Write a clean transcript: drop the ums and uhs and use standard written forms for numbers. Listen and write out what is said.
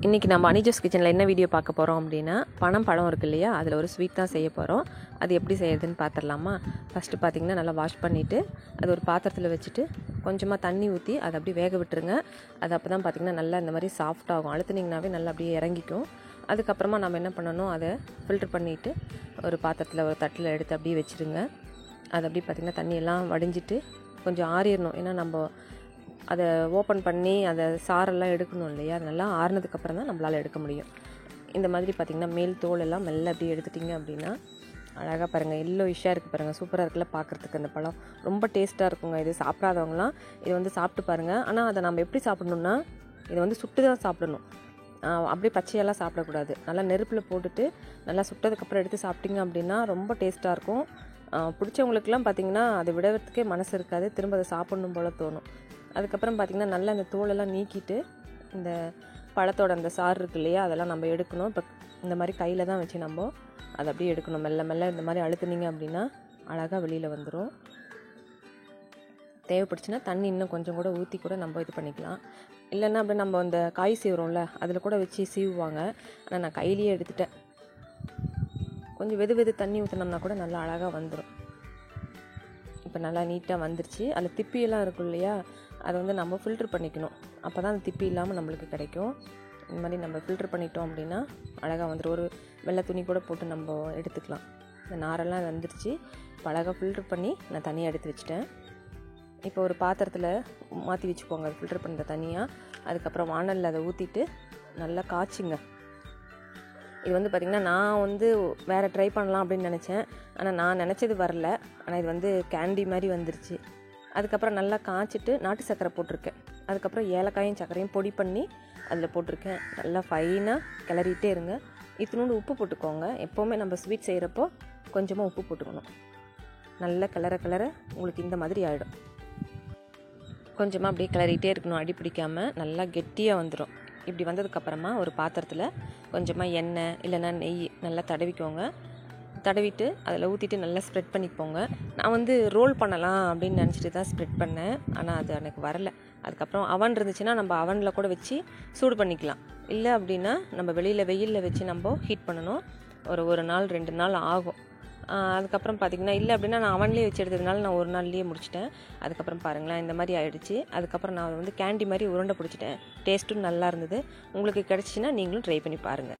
இன்றைக்கி நம்ம அனிஜோஸ் கிச்சனில் என்ன வீடியோ பார்க்க போகிறோம் அப்படின்னா பழம் இருக்குது இல்லையா, அதில் ஒரு ஸ்வீட் தான் செய்ய போகிறோம். அது எப்படி செய்யறதுன்னு பார்த்துடலாமா? ஃபஸ்ட்டு பார்த்திங்கன்னா நல்லா வாஷ் பண்ணிவிட்டு அது ஒரு பாத்திரத்தில் வச்சுட்டு கொஞ்சமாக தண்ணி ஊற்றி அதை அப்படியே வேக விட்டுருங்க. அது அப்போ தான் பார்த்திங்கன்னா நல்லா இந்த மாதிரி சாஃப்டாகும். அழுத்துனிங்கனாவே நல்லா அப்படியே இறங்கிக்கும். அதுக்கப்புறமா நம்ம என்ன பண்ணணும், அதை ஃபில்ட்ரு பண்ணிவிட்டு ஒரு பாத்திரத்தில் ஒரு தட்டில் எடுத்து அப்படியே வச்சுருங்க. அது அப்படியே பார்த்திங்கன்னா தண்ணியெல்லாம் வடிஞ்சிட்டு கொஞ்சம் ஆறிடணும். ஏன்னா நம்ம அதை ஓப்பன் பண்ணி அதை சாரெல்லாம் எடுக்கணும் இல்லையா, அது நல்லா ஆறுனதுக்கப்புறம் தான் நம்மளால் எடுக்க முடியும். இந்த மாதிரி பார்த்திங்கன்னா மேல் தோல் எல்லாம் மெல்ல அப்படியே எடுத்துட்டிங்க அப்படின்னா அழகாக பாருங்கள், எல்லோ இஷ்ஷாக இருக்குது பாருங்கள், சூப்பராக இருக்குல்ல பார்க்குறதுக்கு. அந்த பழம் ரொம்ப டேஸ்ட்டாக இருக்குங்க. இது சாப்பிடாதவங்களாம் இது சாப்பிட்டு பாருங்கள். ஆனால் அதை நம்ம எப்படி சாப்பிடணுன்னா, இதை சுட்டு தான் சாப்பிடணும். அப்படியே பச்சையெல்லாம் சாப்பிடக்கூடாது. நல்லா நெருப்பில் போட்டுட்டு நல்லா சுட்டதுக்கப்புறம் எடுத்து சாப்பிட்டிங்க அப்படின்னா ரொம்ப டேஸ்ட்டாக இருக்கும். பிடிச்சவங்களுக்குலாம் பார்த்திங்கன்னா அதை விடறதுக்கே மனசு இருக்காது, திரும்ப அதை சாப்பிட்ணும் போல் தோணும். அதுக்கப்புறம் பார்த்திங்கன்னா நல்லா அந்த தோலெல்லாம் நீக்கிட்டு இந்த பழத்தோட அந்த சாறு இருக்கு இல்லையா, அதெல்லாம் நம்ம எடுக்கணும். இப்போ இந்த மாதிரி கையில் தான் வச்சு நம்ம அதை அப்படியே எடுக்கணும். மெல்ல மெல்ல இந்த மாதிரி அழுத்துனீங்க அப்படின்னா அழகாக வெளியில் வந்துடும். தேவைப்படுச்சுன்னா தண்ணி இன்னும் கொஞ்சம் கூட ஊற்றி கூட நம்ம இது பண்ணிக்கலாம். இல்லைன்னா அப்படி நம்ம அந்த காய் சீவுறோம்ல, அதில் கூட வச்சு சீவுவாங்க. ஆனால் நான் கையிலேயே எடுத்துட்டேன். கொஞ்சம் வெது தண்ணி ஊற்றினோம்னா கூட நல்லா அழகாக வந்துடும். இப்போ நல்லா நீட்டாக வந்துருச்சு. அதில் திப்பியெல்லாம் இருக்கும் இல்லையா, அதை நம்ம ஃபில்ட்ரு பண்ணிக்கணும். அப்போ தான் அந்த திப்பி இல்லாமல் நம்மளுக்கு கிடைக்கும். இந்த மாதிரி நம்ம ஃபில்ட்ரு பண்ணிட்டோம் அப்படின்னா அழகாக வந்துடும். ஒரு வெள்ளை துணி கூட போட்டு நம்ம எடுத்துக்கலாம். இந்த நாரெல்லாம் வந்துருச்சு. இப்போ அழகாக ஃபில்ட்ரு பண்ணி நான் தனியாக எடுத்து வச்சுட்டேன். இப்போ ஒரு பாத்திரத்தில் மாற்றி வச்சுக்கோங்க அது ஃபில்ட்ரு பண்ணுற தனியாக. அதுக்கப்புறம் வானலில் அதை ஊற்றிட்டு நல்லா காய்ச்சிங்க. இது பார்த்திங்கன்னா நான் வேறு ட்ரை பண்ணலாம் அப்படின்னு நினச்சேன். ஆனால் நான் நினச்சது வரல. ஆனால் இது கேண்டி மாதிரி வந்துருச்சு. அதுக்கப்புறம் நல்லா காய்ச்சிட்டு நாட்டு சர்க்கரை போட்டிருக்கேன். அதுக்கப்புறம் ஏலக்காயும் சர்க்கரையும் பொடி பண்ணி அதில் போட்டிருக்கேன். நல்லா ஃபைனாக கிளறிட்டே இருங்க. இத்தினோண்டு உப்பு போட்டுக்கோங்க. எப்போவுமே நம்ம ஸ்வீட் செய்கிறப்போ கொஞ்சமாக உப்பு போட்டுக்கணும். நல்லா கிளற உங்களுக்கு இந்த மாதிரி ஆகிடும். கொஞ்சமாக அப்படியே கிளறிட்டே இருக்கணும், அடி பிடிக்காமல். நல்லா கெட்டியாக வந்துடும். இப்படி வந்ததுக்கப்புறமா ஒரு பாத்திரத்தில் கொஞ்சமாக எண்ணெய் இல்லைன்னா நெய் நல்லா தடவிக்கோங்க. தடவிட்டு அதில் ஊற்றிட்டு நல்லா ஸ்ப்ரெட் பண்ணிக்கோங்க. நான் ரோல் பண்ணலாம் அப்படின்னு நினச்சிட்டு தான் ஸ்ப்ரெட் பண்ணேன். ஆனால் அது எனக்கு வரலை. அதுக்கப்புறம் அவன் இருந்துச்சுன்னா நம்ம அவனில் கூட வச்சு சூடு பண்ணிக்கலாம். இல்லை அப்படின்னா நம்ம வெயிலில் வச்சு நம்ம ஹீட் பண்ணணும். ஒரு நாள் 2 நாள் ஆகும். அதுக்கப்புறம் பார்த்திங்கன்னா இல்லை அப்படின்னா நான் அவன்லேயே வச்சு எடுத்ததுனால நான் ஒரு நாள்லேயே முடிச்சிட்டேன். அதுக்கப்புறம் பாருங்களேன் இந்த மாதிரி ஆகிடுச்சு. அதுக்கப்புறம் நான் கேண்டி மாதிரி உருண்டை பிடிச்சிட்டேன். டேஸ்ட்டும் நல்லா இருந்தது. உங்களுக்கு கிடச்சிச்சின்னா நீங்களும் ட்ரை பண்ணி பாருங்கள்.